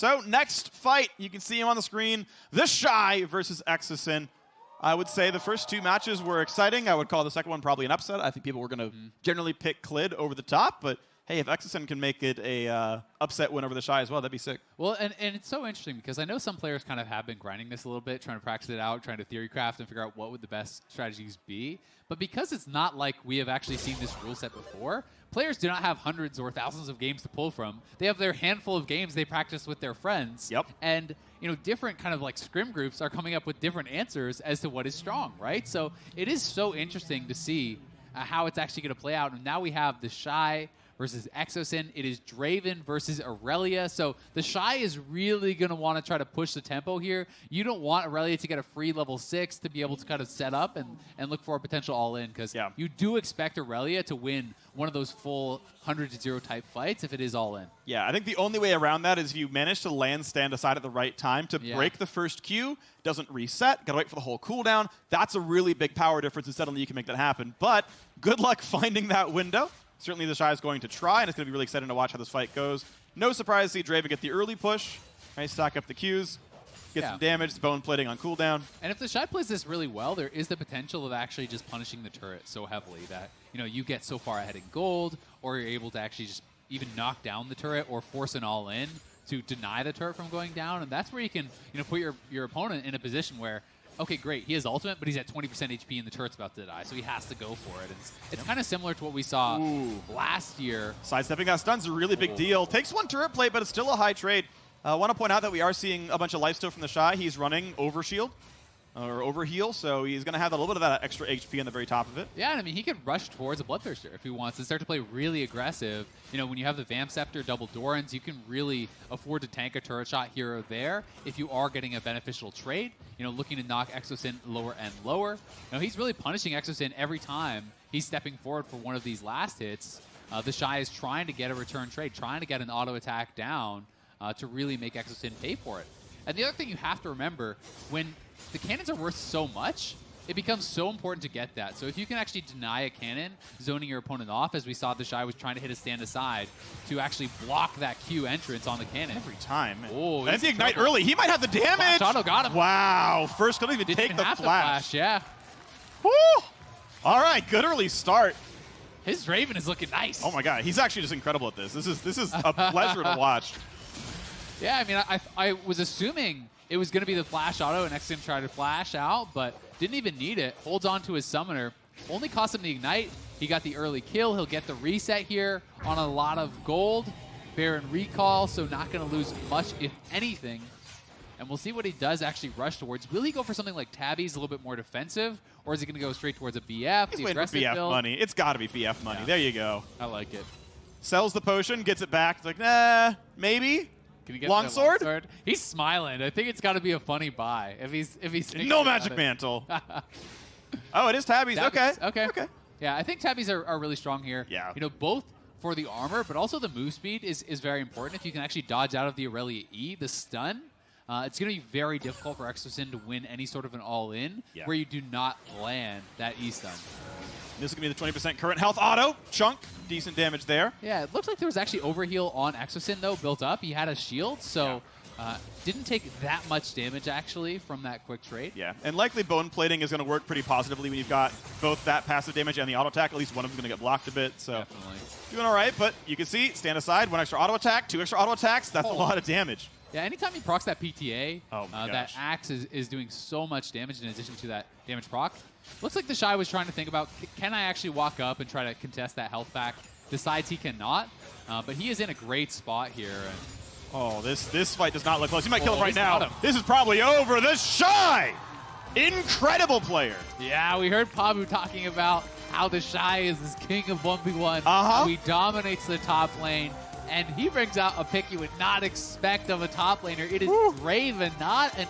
So next fight, you can see him on the screen, TheShy versus Exosen. I would say the first two matches were exciting. I would call the second one probably an upset. I think people were going to generally pick Clid over the top, but hey, if Exosen can make it a upset win over TheShy as well, that'd be sick. Well, and it's so interesting because I know some players kind of have been grinding this a little bit, trying to practice it out, trying to theory craft and figure out what would the best strategies be. But because it's not like we have actually seen this rule set before, players do not have hundreds or thousands of games to pull from. They have their handful of games they practice with their friends. Yep. And different kind of like scrim groups are coming up with different answers as to what is strong, right? So it is so interesting to see how it's actually going to play out. And now we have TheShy versus Exosen. It is Draven versus Irelia. So TheShy is really going to want to try to push the tempo here. You don't want Irelia to get a free level 6 to be able to kind of set up and look for a potential all-in, because you do expect Irelia to win one of those full 100-0 type fights if it is all-in. Yeah, I think the only way around that is if you manage to land stand aside at the right time to break the first Q, doesn't reset, gotta wait for the whole cooldown. That's a really big power difference, and suddenly you can make that happen. But good luck finding that window. Certainly TheShy is going to try, and it's going to be really exciting to watch how this fight goes. No surprise to see Draven get the early push, right? Stack up the Qs, get some damage, bone plating on cooldown. And if TheShy plays this really well, there is the potential of actually just punishing the turret so heavily that you get so far ahead in gold, or you're able to actually just even knock down the turret or force an all-in to deny the turret from going down. And that's where you can put your opponent in a position where, okay, great, he has ultimate, but he's at 20% HP and the turret's about to die, so he has to go for it. It's kind of similar to what we saw last year. Sidestepping that stun's a really big deal. Takes one turret plate, but it's still a high trade. I want to point out that we are seeing a bunch of lifesteal from TheShy. He's running overshield, or overheal, so he's going to have a little bit of that extra HP on the very top of it. Yeah, and I mean, he could rush towards a Bloodthirster if he wants and start to play really aggressive. When you have the Vamp Scepter, double Dorans, you can really afford to tank a turret shot here or there if you are getting a beneficial trade, looking to knock Exosen lower and lower. He's really punishing Exosen every time he's stepping forward for one of these last hits. TheShy is trying to get a return trade, trying to get an auto attack down to really make Exosen pay for it. And the other thing you have to remember, when the cannons are worth so much, it becomes so important to get that. So if you can actually deny a cannon, zoning your opponent off, as we saw TheShy was trying to hit a stand aside to actually block that Q entrance on the cannon. Every time. Oh, and if the ignite early, he might have the damage. Flash auto got him. Wow, first couldn't even take the flash. Yeah. Woo! All right, good early start. His Draven is looking nice. Oh my god, he's actually just incredible at this. This is a pleasure to watch. Yeah, I mean, I was assuming it was going to be the flash auto, and Exosen tried to flash out, but didn't even need it. Holds on to his summoner. Only cost him the ignite. He got the early kill. He'll get the reset here on a lot of gold. Baron recall, so not going to lose much, if anything. And we'll see what he does actually rush towards. Will he go for something like Tabby's, a little bit more defensive, or is he going to go straight towards a BF? He's waiting for BF build? Money. It's got to be BF money. Yeah. There you go. I like it. Sells the potion, gets it back. It's like, nah, maybe. Can you get longsword? He's smiling. I think it's got to be a funny buy if he's no magic mantle. Oh, it is Tabby's. Tabby's. Okay. Yeah, I think Tabby's are really strong here. Yeah. Both for the armor, but also the move speed is very important. If you can actually dodge out of the Irelia E, the stun, it's going to be very difficult for Exosen to win any sort of an all-in where you do not land that E stun. This is going to be the 20% current health auto. Chunk. Decent damage there. Yeah, it looks like there was actually overheal on Exosen, though, built up. He had a shield, so didn't take that much damage, actually, from that quick trade. Yeah, and likely bone plating is going to work pretty positively when you've got both that passive damage and the auto attack. At least one of them is going to get blocked a bit, so definitely doing all right. But you can see, stand aside, 1 extra auto attack, 2 extra auto attacks. That's a lot of damage. Yeah, anytime he procs that PTA, that gosh. Axe is doing so much damage in addition to that damage proc. Looks like TheShy was trying to think about, can I actually walk up and try to contest that health back? Decides he cannot, but he is in a great spot here. And oh, this fight does not look close. He might kill him right now. This is probably over. TheShy! Incredible player. Yeah, we heard Pabu talking about how TheShy is this king of 1v1. How he dominates the top lane. And he brings out a pick you would not expect of a top laner. It is Draven, not an